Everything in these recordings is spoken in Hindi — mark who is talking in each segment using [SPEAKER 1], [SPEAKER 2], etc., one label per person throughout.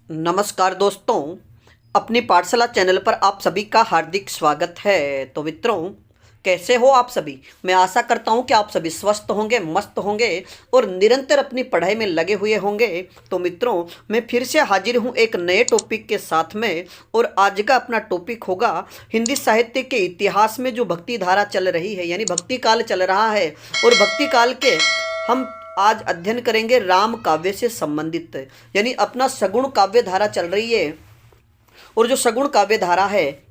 [SPEAKER 1] नमस्कार दोस्तों, अपनी पाठशाला चैनल पर आप सभी का हार्दिक स्वागत है। तो मित्रों, कैसे हो आप सभी। मैं आशा करता हूं कि आप सभी स्वस्थ होंगे, मस्त होंगे और निरंतर अपनी पढ़ाई में लगे हुए होंगे। तो मित्रों, मैं फिर से हाजिर हूं एक नए टॉपिक के साथ में। और आज का अपना टॉपिक होगा हिंदी साहित्य के इतिहास में जो भक्ति धारा चल रही है, यानी भक्ति काल चल रहा है। और भक्ति काल के हम आज अध्ययन करेंगे राम काव्य से संबंधित, यानी अपना सगुण काव्य धारा चल रही है। और जो सगुण काव्य धारा है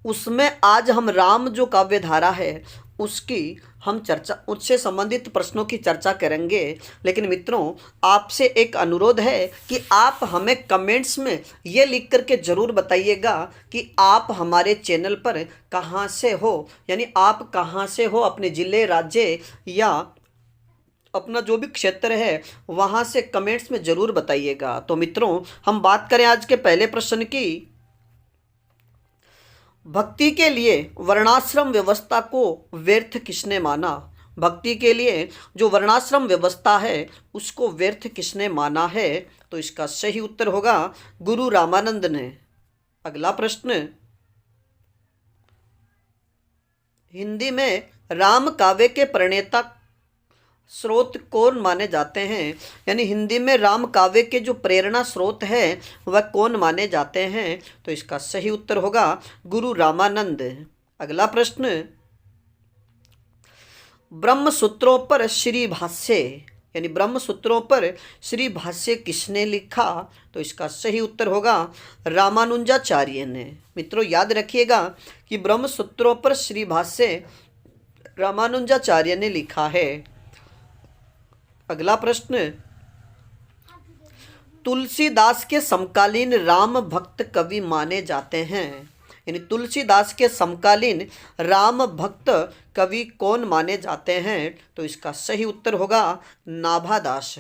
[SPEAKER 1] उसमें आज हम राम जो काव्य धारा है उसकी हम चर्चा, उससे संबंधित प्रश्नों की चर्चा करेंगे। लेकिन मित्रों, आपसे एक अनुरोध है कि आप हमें कमेंट्स में ये लिख करके ज़रूर बताइएगा कि आप हमारे चैनल पर कहाँ से हो, यानी आप कहाँ से हो, अपने ज़िले, राज्य या अपना जो भी क्षेत्र है वहाँ से कमेंट्स में ज़रूर बताइएगा। तो मित्रों, हम बात करें आज के पहले प्रश्न की। भक्ति के लिए वर्णाश्रम व्यवस्था को व्यर्थ किसने माना। भक्ति के लिए जो वर्णाश्रम व्यवस्था है उसको व्यर्थ किसने माना है। तो इसका सही उत्तर होगा गुरु रामानंद ने। अगला प्रश्न, हिंदी में राम काव्य के प्रणेता स्रोत कौन माने जाते हैं, यानी हिंदी में राम काव्य के जो प्रेरणा स्रोत है वह कौन माने जाते हैं। तो इसका सही उत्तर होगा गुरु रामानंद। अगला प्रश्न, ब्रह्म सूत्रों पर श्री भाष्य, यानी ब्रह्म सूत्रों पर श्री भाष्य किसने लिखा। तो इसका सही उत्तर होगा रामानुजाचार्य ने। मित्रों, याद रखिएगा कि ब्रह्म सूत्रों पर श्री भाष्य रामानुजाचार्य ने लिखा है। अगला प्रश्न, तुलसीदास के समकालीन राम भक्त कवि माने जाते हैं, यानी तुलसीदास के समकालीन राम भक्त कवि कौन माने जाते हैं। तो इसका सही उत्तर होगा नाभादास।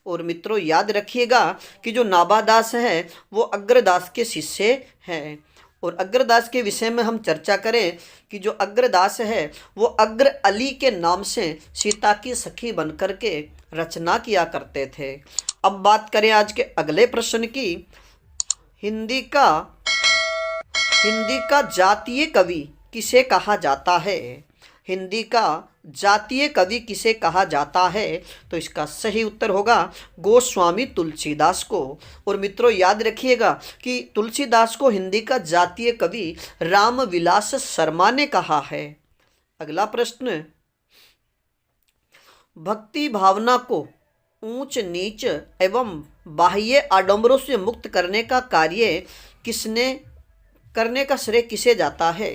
[SPEAKER 1] और मित्रों, याद रखिएगा कि जो नाभादास है वो अग्रदास के शिष्य हैं। और अग्रदास के विषय में हम चर्चा करें कि जो अग्रदास है वो अग्र अली के नाम से सीता की सखी बनकर के रचना किया करते थे। अब बात करें आज के अगले प्रश्न की। हिंदी का जातीय कवि किसे कहा जाता है। हिंदी का जातीय कवि किसे कहा जाता है। तो इसका सही उत्तर होगा गोस्वामी तुलसीदास को। और मित्रों, याद रखिएगा कि तुलसीदास को हिंदी का जातीय कवि रामविलास शर्मा ने कहा है। अगला प्रश्न, भक्ति भावना को ऊंच नीच एवं बाह्य आडंबरों से मुक्त करने का कार्य किसने करने का श्रेय किसे जाता है।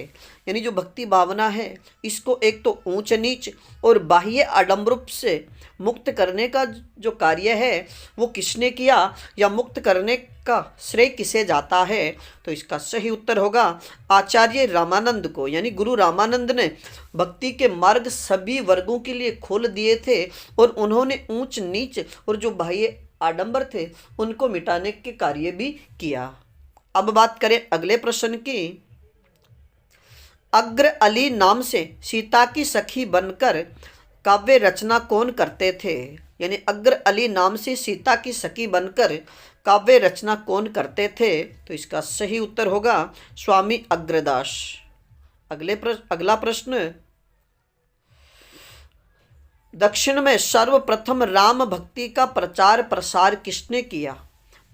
[SPEAKER 1] यानी जो भक्ति भावना है इसको एक तो ऊंच नीच और बाह्य आडंबरों से मुक्त करने का जो कार्य है वो किसने किया, या मुक्त करने का श्रेय किसे जाता है। तो इसका सही उत्तर होगा आचार्य रामानंद को, यानी गुरु रामानंद ने भक्ति के मार्ग सभी वर्गों के लिए खोल दिए थे और उन्होंने ऊंच नीच और जो बाह्य आडंबर थे उनको मिटाने के कार्य भी किया। अब बात करें अगले प्रश्न की। अग्र अली नाम से सीता की सखी बनकर काव्य रचना कौन करते थे, यानी अग्र अली नाम से सीता की सखी बनकर काव्य रचना कौन करते थे। तो इसका सही उत्तर होगा स्वामी अग्रदास। अगला प्रश्न, दक्षिण में सर्वप्रथम राम भक्ति का प्रचार प्रसार किसने किया।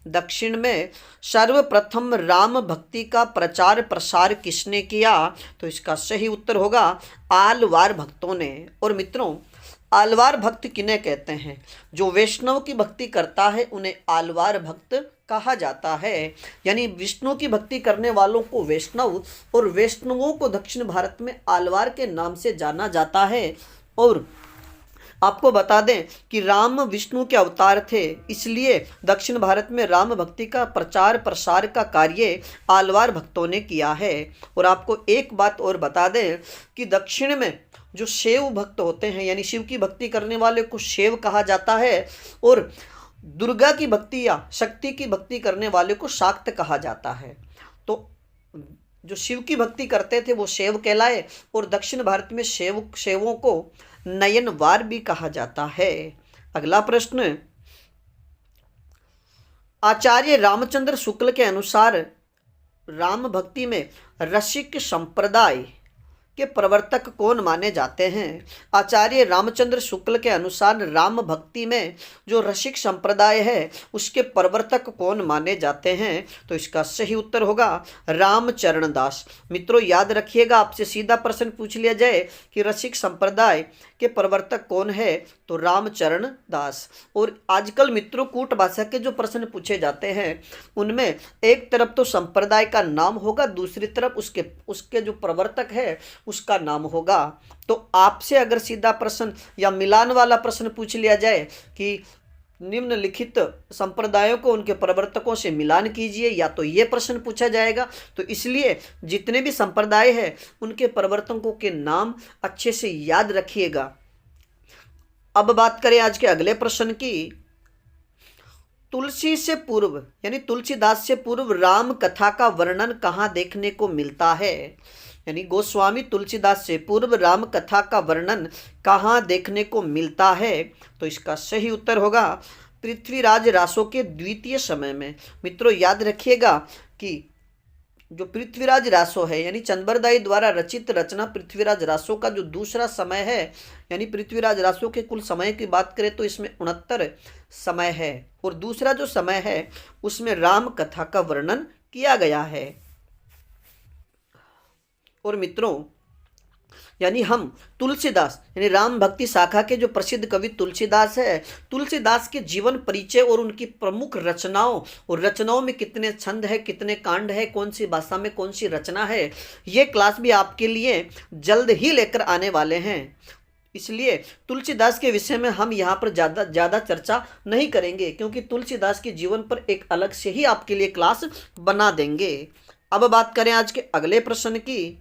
[SPEAKER 1] दक्षिण में सर्वप्रथम राम भक्ति का प्रचार प्रसार किसने किया। तो इसका सही उत्तर होगा आलवार भक्तों ने। और मित्रों, आलवार भक्त किन्हें कहते हैं, जो वैष्णव की भक्ति करता है उन्हें आलवार भक्त कहा जाता है। यानी विष्णु की भक्ति करने वालों को वैष्णव और वैष्णवों को दक्षिण भारत में आलवार के नाम से जाना जाता है। और आपको बता दें कि राम विष्णु के अवतार थे, इसलिए दक्षिण भारत में राम भक्ति का प्रचार प्रसार का कार्य आलवार भक्तों ने किया है। और आपको एक बात और बता दें कि दक्षिण में जो शैव भक्त होते हैं, यानी शिव की भक्ति करने वाले को शैव कहा जाता है, और दुर्गा की भक्ति या शक्ति की भक्ति करने वाले को शाक्त कहा जाता है। तो जो शिव की भक्ति करते थे वो शैव कहलाए, और दक्षिण भारत में शैवों को नयनवार भी कहा जाता है। अगला प्रश्न, आचार्य रामचंद्र शुक्ल के अनुसार राम भक्ति में रसिक संप्रदाय के प्रवर्तक कौन माने जाते हैं? आचार्य रामचंद्र शुक्ल के अनुसार राम भक्ति में जो रसिक संप्रदाय है उसके प्रवर्तक कौन माने जाते हैं? तो इसका सही उत्तर होगा रामचरण दास। मित्रों याद रखिएगा, आपसे सीधा प्रश्न पूछ लिया जाए कि रसिक संप्रदाय के प्रवर्तक कौन है, तो रामचरण दास। और आजकल मित्रों कूट भाषा के जो प्रश्न पूछे जाते हैं उनमें एक तरफ तो संप्रदाय का नाम होगा, दूसरी तरफ उसके जो प्रवर्तक है उसका नाम होगा। तो आपसे अगर सीधा प्रश्न या मिलान वाला प्रश्न पूछ लिया जाए कि निम्नलिखित संप्रदायों को उनके प्रवर्तकों से मिलान कीजिए, या तो ये प्रश्न पूछा जाएगा। तो इसलिए जितने भी संप्रदाय हैं उनके प्रवर्तकों के नाम अच्छे से याद रखिएगा। अब बात करें आज के अगले प्रश्न की। तुलसी से पूर्व यानी तुलसीदास से पूर्व राम कथा का वर्णन कहाँ देखने को मिलता है? यानी गोस्वामी तुलसीदास से पूर्व राम कथा का वर्णन कहाँ देखने को मिलता है? तो इसका सही उत्तर होगा पृथ्वीराज रासो के द्वितीय समय में। मित्रों याद रखिएगा कि जो पृथ्वीराज रासो है यानी चंद्रबरदाई द्वारा रचित रचना पृथ्वीराज रासो का जो दूसरा समय है, यानी पृथ्वीराज रासो के कुल समय की बात करें तो इसमें 69 समय है, और दूसरा जो समय है उसमें राम कथा का वर्णन किया गया है। और मित्रों यानी हम तुलसीदास यानी राम भक्ति शाखा के जो प्रसिद्ध कवि तुलसीदास है, तुलसीदास के जीवन परिचय और उनकी प्रमुख रचनाओं और रचनाओं में कितने छंद है, कितने कांड है, कौन सी भाषा में कौन सी रचना है, ये क्लास भी आपके लिए जल्द ही लेकर आने वाले हैं। इसलिए तुलसीदास के विषय में हम यहाँ पर ज़्यादा चर्चा नहीं करेंगे, क्योंकि तुलसीदास के जीवन पर एक अलग से ही आपके लिए क्लास बना देंगे। अब बात करें आज के अगले प्रश्न की।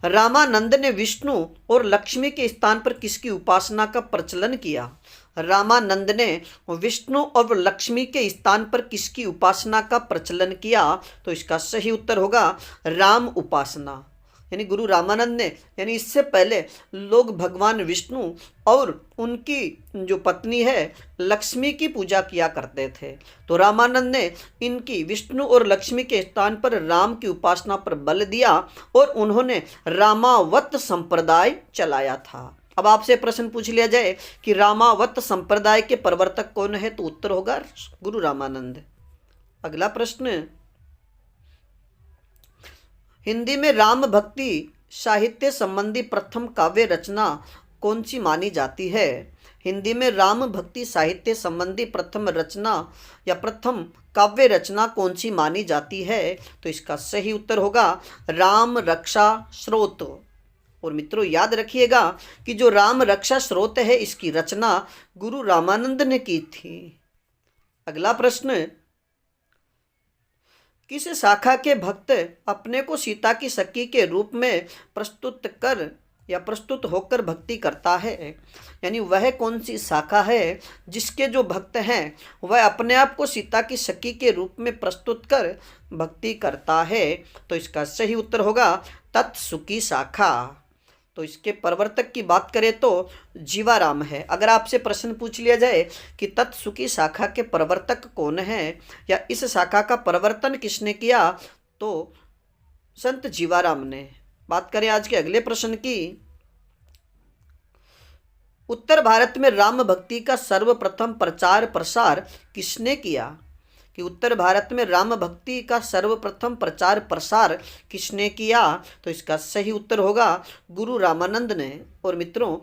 [SPEAKER 1] रामानंद ने विष्णु और लक्ष्मी के स्थान पर किसकी उपासना का प्रचलन किया? रामानंद ने विष्णु और लक्ष्मी के स्थान पर किसकी उपासना का प्रचलन किया? तो इसका सही उत्तर होगा राम उपासना। यानी गुरु रामानंद ने यानी इससे पहले लोग भगवान विष्णु और उनकी जो पत्नी है लक्ष्मी की पूजा किया करते थे, तो रामानंद ने इनकी विष्णु और लक्ष्मी के स्थान पर राम की उपासना पर बल दिया और उन्होंने रामावत संप्रदाय चलाया था। अब आपसे प्रश्न पूछ लिया जाए कि रामावत संप्रदाय के प्रवर्तक कौन है, तो उत्तर होगा गुरु रामानंद। अगला प्रश्न, हिंदी में राम भक्ति साहित्य संबंधी प्रथम काव्य रचना कौन सी मानी जाती है? हिंदी में राम भक्ति साहित्य संबंधी प्रथम रचना या प्रथम काव्य रचना कौन सी मानी जाती है? तो इसका सही उत्तर होगा राम रक्षा स्रोत। और मित्रों याद रखिएगा कि जो राम रक्षा स्रोत है इसकी रचना गुरु रामानंद ने की थी। अगला प्रश्न, किस शाखा के भक्त अपने को सीता की सखी के रूप में प्रस्तुत होकर भक्ति करता है? यानी वह कौन सी शाखा है जिसके जो भक्त हैं वह अपने आप को सीता की सखी के रूप में प्रस्तुत कर भक्ति करता है? तो इसका सही उत्तर होगा तत्सुकी शाखा। तो इसके प्रवर्तक की बात करें तो जीवाराम है। अगर आपसे प्रश्न पूछ लिया जाए कि तत्सुकी शाखा के प्रवर्तक कौन है या इस शाखा का प्रवर्तन किसने किया, तो संत जीवाराम ने। बात करें आज के अगले प्रश्न की। उत्तर भारत में राम भक्ति का सर्वप्रथम प्रचार प्रसार किसने किया? कि उत्तर भारत में राम भक्ति का सर्वप्रथम प्रचार प्रसार किसने किया? तो इसका सही उत्तर होगा गुरु रामानंद ने। और मित्रों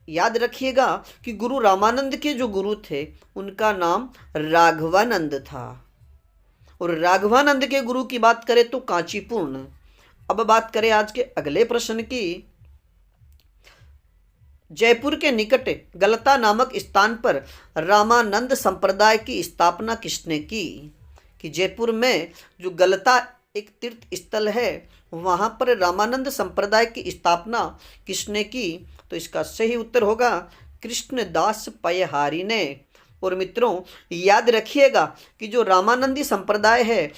[SPEAKER 1] याद रखिएगा कि गुरु रामानंद के जो गुरु थे उनका नाम राघवानंद था, और राघवानंद के गुरु की बात करें तो कांचीपूर्ण। अब बात करें आज के अगले प्रश्न की। जयपुर के निकट गलता नामक स्थान पर रामानंद संप्रदाय की स्थापना किसने की? कि जयपुर में जो गलता एक तीर्थ स्थल है वहाँ पर रामानंद संप्रदाय की स्थापना किसने की? तो इसका सही उत्तर होगा कृष्णदास पयहारी ने। और मित्रों याद रखिएगा कि जो रामानंदी संप्रदाय है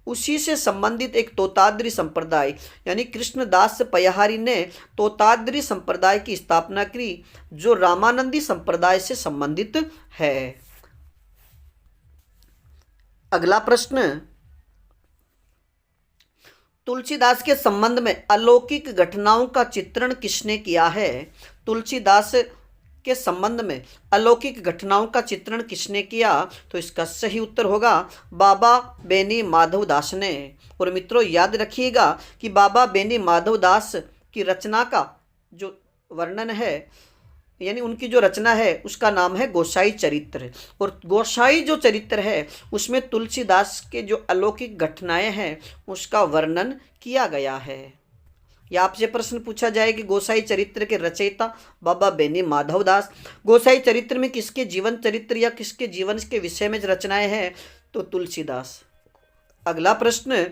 [SPEAKER 1] उसी से संबंधित एक तोताद्री संप्रदाय यानी कृष्णदास पयहारी ने तोताद्री संप्रदाय की स्थापना की जो रामानंदी संप्रदाय से संबंधित है। अगला प्रश्न, तुलसीदास के संबंध में अलौकिक घटनाओं का चित्रण किसने किया है? तुलसीदास के संबंध में अलौकिक घटनाओं का चित्रण किसने किया? तो इसका सही उत्तर होगा बाबा बेनी माधवदास ने। और मित्रों याद रखिएगा कि बाबा बेनी माधवदास की रचना का जो वर्णन है, यानी उनकी जो रचना है उसका नाम है गोसाई चरित्र। और गोसाई जो चरित्र है उसमें तुलसीदास के जो अलौकिक घटनाएं हैं उसका वर्णन किया गया है। या आपसे प्रश्न पूछा जाए कि गोसाई चरित्र के रचयिता बाबा बेनी माधवदास, गोसाई चरित्र में किसके जीवन चरित्र या किसके जीवन के विषय में रचनाएं हैं? तो तुलसीदास। अगला प्रश्न,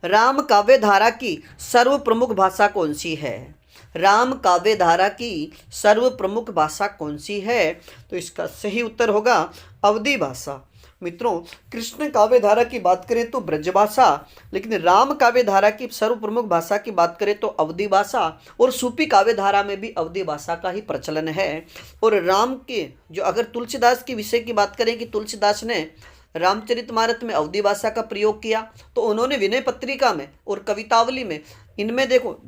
[SPEAKER 1] राम काव्य धारा की सर्व प्रमुख भाषा कौन सी है? राम काव्य धारा की सर्व प्रमुख भाषा कौन सी है? तो इसका सही उत्तर होगा अवधी भाषा। मित्रों कृष्ण काव्य धारा की बात करें तो ब्रजभाषा, लेकिन राम काव्य धारा की सर्व प्रमुख भाषा की बात करें तो अवधी भाषा। और सूफी काव्य धारा में भी अवधी भाषा का ही प्रचलन है। और राम के जो अगर तुलसीदास के विषय की बात करें कि तुलसीदास ने रामचरितमानस में अवधी भाषा का प्रयोग किया, तो उन्होंने विनय पत्रिका में और कवितावली में इनमें देखो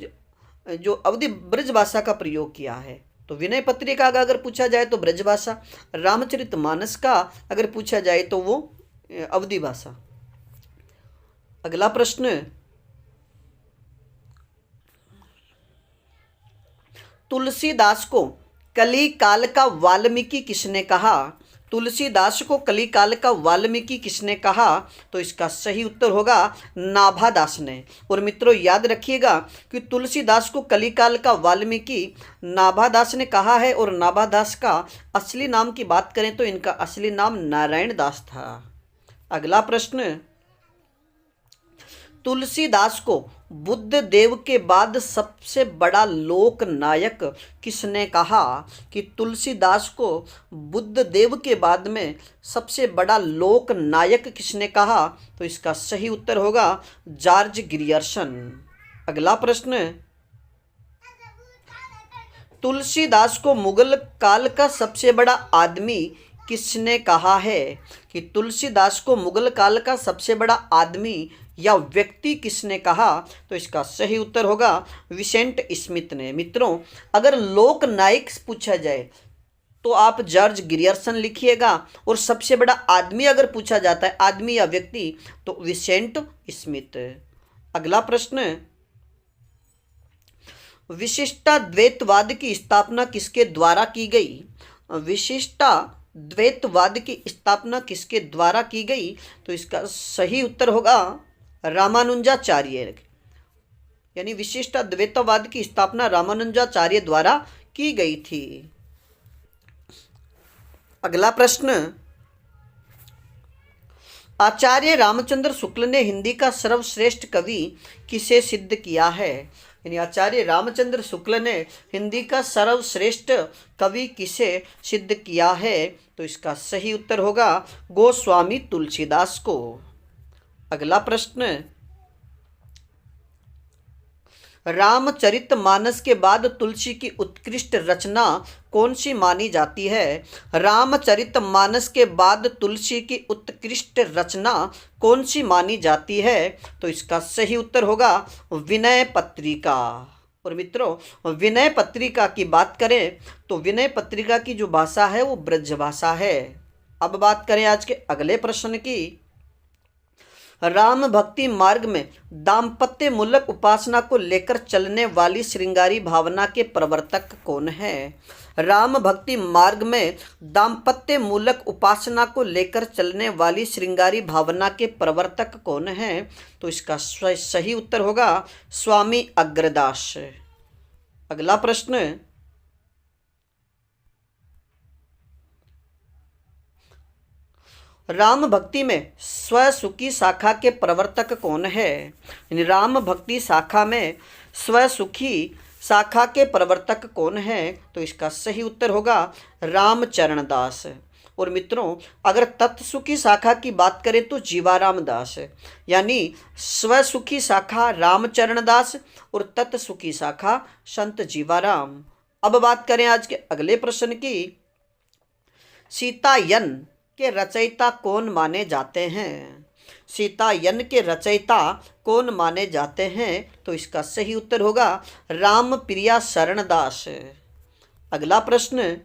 [SPEAKER 1] जो अवधी ब्रज भाषा का प्रयोग किया है। तो विनय पत्रिका का अगर पूछा जाए तो ब्रज भाषा, रामचरितमानस का अगर पूछा जाए तो वो अवधी भाषा। अगला प्रश्न, तुलसीदास को कली काल का वाल्मीकि किसने कहा? तुलसीदास को कली काल का वाल्मीकि किसने कहा? तो इसका सही उत्तर होगा नाभादास ने। और मित्रों याद रखिएगा कि तुलसीदास को कली काल का वाल्मीकि नाभादास ने कहा है। और नाभादास का असली नाम की बात करें तो इनका असली नाम नारायण दास था। अगला प्रश्न, तुलसीदास को बुद्ध देव के बाद सबसे बड़ा लोक नायक किसने कहा? कि तुलसीदास को बुद्ध देव के बाद में सबसे बड़ा लोक नायक किसने कहा? तो इसका सही उत्तर होगा जॉर्ज ग्रियर्सन। अगला प्रश्न, तुलसीदास को मुगल काल का सबसे बड़ा आदमी किसने कहा है? कि तुलसीदास को मुगल काल का सबसे बड़ा आदमी या व्यक्ति किसने कहा? तो इसका सही उत्तर होगा विसेंट स्मिथ ने। मित्रों अगर लोक नायक पूछा जाए तो आप जॉर्ज ग्रियर्सन लिखिएगा, और सबसे बड़ा आदमी अगर पूछा जाता है आदमी या व्यक्ति तो विसेंट स्मिथ। अगला प्रश्न, विशिष्टाद्वैतवाद की स्थापना किसके द्वारा की गई? विशिष्टाद्वैतवाद की स्थापना किसके द्वारा की गई? तो इसका सही उत्तर होगा रामानुजाचार्य, यानी विशिष्टाद्वैतवाद की स्थापना रामानुजाचार्य द्वारा की गई थी। अगला प्रश्न, आचार्य रामचंद्र शुक्ल ने हिंदी का सर्वश्रेष्ठ कवि किसे सिद्ध किया है? यानी आचार्य रामचंद्र शुक्ल ने हिंदी का सर्वश्रेष्ठ कवि किसे सिद्ध किया है? तो इसका सही उत्तर होगा गोस्वामी तुलसीदास को। अगला प्रश्न, रामचरितमानस के बाद तुलसी की उत्कृष्ट रचना कौन सी मानी जाती है? रामचरितमानस के बाद तुलसी की उत्कृष्ट रचना कौन सी मानी जाती है? तो इसका सही उत्तर होगा विनय पत्रिका। और मित्रों विनय पत्रिका की बात करें तो विनय पत्रिका की जो भाषा है वो ब्रज भाषा है। अब बात करें आज के अगले प्रश्न की, राम भक्ति मार्ग में दाम्पत्य मूलक उपासना को लेकर चलने वाली श्रृंगारी भावना के प्रवर्तक कौन है? राम भक्ति मार्ग में दाम्पत्य मूलक उपासना को लेकर चलने वाली श्रृंगारी भावना के प्रवर्तक कौन है? तो इसका सही उत्तर होगा स्वामी अग्रदास। अगला प्रश्न, राम भक्ति में स्वसुखी शाखा के प्रवर्तक कौन है? राम भक्ति शाखा में स्वसुखी शाखा के प्रवर्तक कौन है? तो इसका सही उत्तर होगा रामचरण दास। और मित्रों अगर तत्सुखी शाखा की बात करें तो जीवाराम दास, यानी स्वसुखी शाखा रामचरण दास और तत्सुखी शाखा संत जीवाराम। अब बात करें आज के अगले प्रश्न की, सीतायन के रचयिता कौन माने जाते हैं? सीतायन के रचयिता कौन माने जाते हैं? तो इसका सही उत्तर होगा राम प्रिया शरणदास। अगला प्रश्न,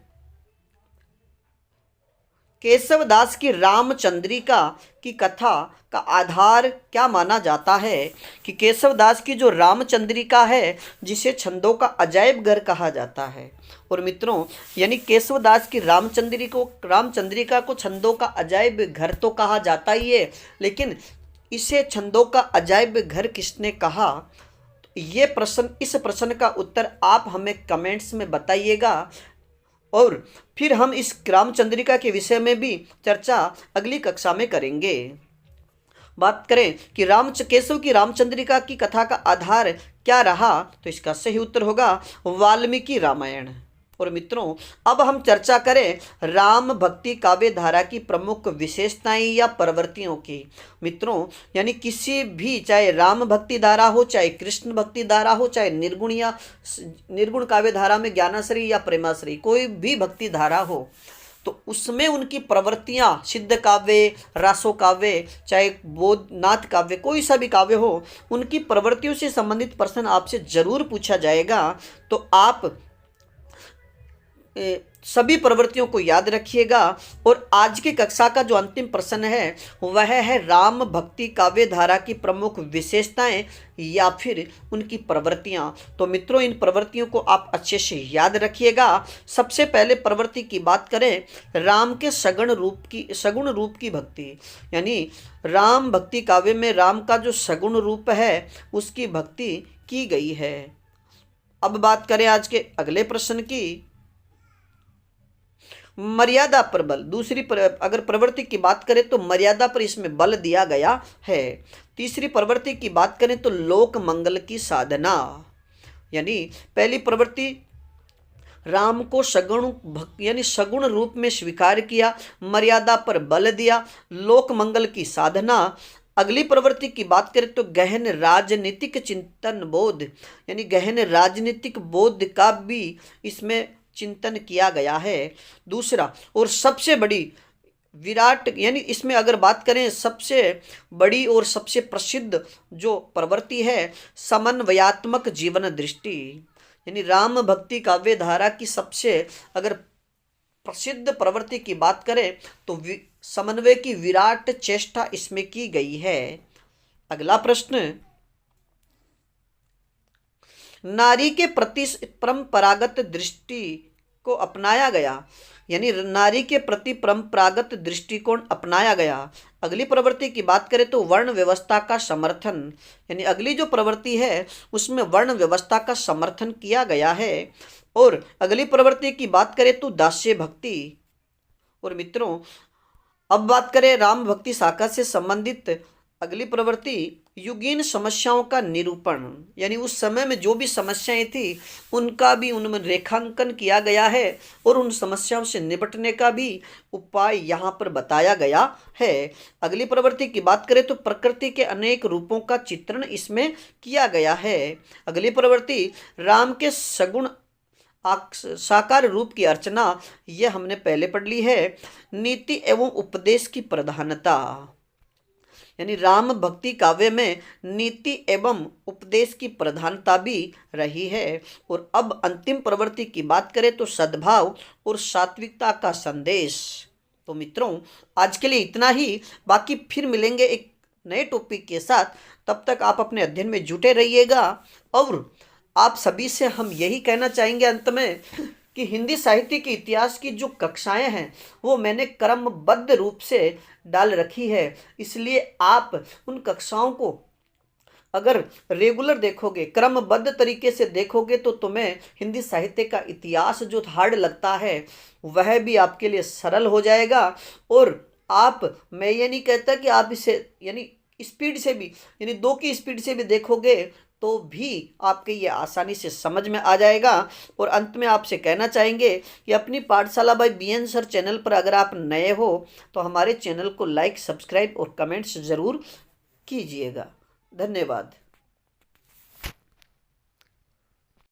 [SPEAKER 1] केशवदास की रामचंद्रिका की कथा का आधार क्या माना जाता है? कि केशवदास की जो रामचंद्रिका है, जिसे छंदों का अजायब घर कहा जाता है। और मित्रों, यानी केशवदास की रामचंद्रिका को छंदों का अजायब घर तो कहा जाता ही है, लेकिन इसे छंदों का अजायब घर किसने कहा? इस प्रश्न का उत्तर आप हमें कमेंट्स में बताइएगा। और फिर हम इस रामचंद्रिका के विषय में भी चर्चा अगली कक्षा में करेंगे। बात करें कि केशव की रामचंद्रिका की कथा का आधार क्या रहा, तो इसका सही उत्तर होगा वाल्मीकि रामायण। और मित्रों, अब हम चर्चा करें राम भक्ति काव्य धारा की प्रमुख विशेषताएं या प्रवृत्तियों की। मित्रों, यानी किसी भी, चाहे राम भक्ति धारा हो, चाहे कृष्ण भक्ति धारा हो, चाहे निर्गुण काव्य धारा में ज्ञानाश्रयी या प्रेमाश्रयी कोई भी भक्ति धारा हो, तो उसमें उनकी प्रवृत्तियां, सिद्ध काव्य, रासो काव्य, चाहे बोधनाथ काव्य, कोई सा भी काव्य हो, उनकी प्रवृत्तियों से संबंधित प्रश्न आपसे जरूर पूछा जाएगा। तो आप सभी प्रवृत्तियों को याद रखिएगा। और आज की कक्षा का जो अंतिम प्रश्न है वह है राम भक्ति काव्य धारा की प्रमुख विशेषताएं या फिर उनकी प्रवृत्तियां। तो मित्रों, इन प्रवृत्तियों को आप अच्छे से याद रखिएगा। सबसे पहले प्रवृत्ति की बात करें, राम के सगुण रूप की भक्ति, यानी राम भक्ति काव्य में राम का जो सगुण रूप है उसकी भक्ति की गई है। अब बात करें आज के अगले प्रश्न की, मर्यादा पर बल। अगर प्रवृत्ति की बात करें तो मर्यादा पर इसमें बल दिया गया है। तीसरी प्रवृत्ति की बात करें तो लोक मंगल की साधना, यानी पहली प्रवृत्ति राम को सगुण रूप में स्वीकार किया, मर्यादा पर बल दिया, लोक मंगल की साधना। अगली प्रवृत्ति की बात करें तो गहन राजनीतिक चिंतन बोध, यानी गहन राजनीतिक बोध का भी इसमें चिंतन किया गया है। दूसरा और सबसे बड़ी विराट, यानी इसमें अगर बात करें सबसे बड़ी और सबसे प्रसिद्ध जो प्रवृत्ति है, समन्वयात्मक जीवन दृष्टि, यानी राम भक्ति काव्य धारा की सबसे अगर प्रसिद्ध प्रवृत्ति की बात करें तो समन्वय की विराट चेष्टा इसमें की गई है। अगला प्रश्न, नारी के प्रति परंपरागत दृष्टि को अपनाया गया, यानी नारी के प्रति परंपरागत दृष्टिकोण अपनाया गया। अगली प्रवृत्ति की बात करें तो वर्ण व्यवस्था का समर्थन, यानी अगली जो प्रवृत्ति है उसमें वर्ण व्यवस्था का समर्थन किया गया है। और अगली प्रवृत्ति की बात करें तो दास्य भक्ति। और मित्रों, अब बात करें राम भक्ति शाखा से संबंधित अगली प्रवृत्ति युगीन समस्याओं का निरूपण, यानी उस समय में जो भी समस्याएं थी उनका भी उनमें रेखांकन किया गया है और उन समस्याओं से निपटने का भी उपाय यहाँ पर बताया गया है। अगली प्रवृत्ति की बात करें तो प्रकृति के अनेक रूपों का चित्रण इसमें किया गया है। अगली प्रवृत्ति राम के सगुण साकार रूप की अर्चना, यह हमने पहले पढ़ ली है। नीति एवं उपदेश की प्रधानता, यानी राम भक्ति काव्य में नीति एवं उपदेश की प्रधानता भी रही है। और अब अंतिम प्रवृत्ति की बात करें तो सद्भाव और सात्विकता का संदेश। तो मित्रों, आज के लिए इतना ही, बाकी फिर मिलेंगे एक नए टॉपिक के साथ। तब तक आप अपने अध्ययन में जुटे रहिएगा। और आप सभी से हम यही कहना चाहेंगे अंत में कि हिंदी साहित्य के इतिहास की जो कक्षाएं हैं वो मैंने क्रमबद्ध रूप से डाल रखी है, इसलिए आप उन कक्षाओं को अगर रेगुलर देखोगे, क्रमबद्ध तरीके से देखोगे तो तुम्हें हिंदी साहित्य का इतिहास जो हार्ड लगता है वह भी आपके लिए सरल हो जाएगा। और मैं ये नहीं कहता कि आप इसे यानी स्पीड से भी, यानी 2 की स्पीड से भी देखोगे तो भी आपके ये आसानी से समझ में आ जाएगा। और अंत में आपसे कहना चाहेंगे कि अपनी पाठशाला बाय बीएन सर चैनल पर अगर आप नए हो तो हमारे चैनल को लाइक, सब्सक्राइब और कमेंट्स ज़रूर कीजिएगा। धन्यवाद।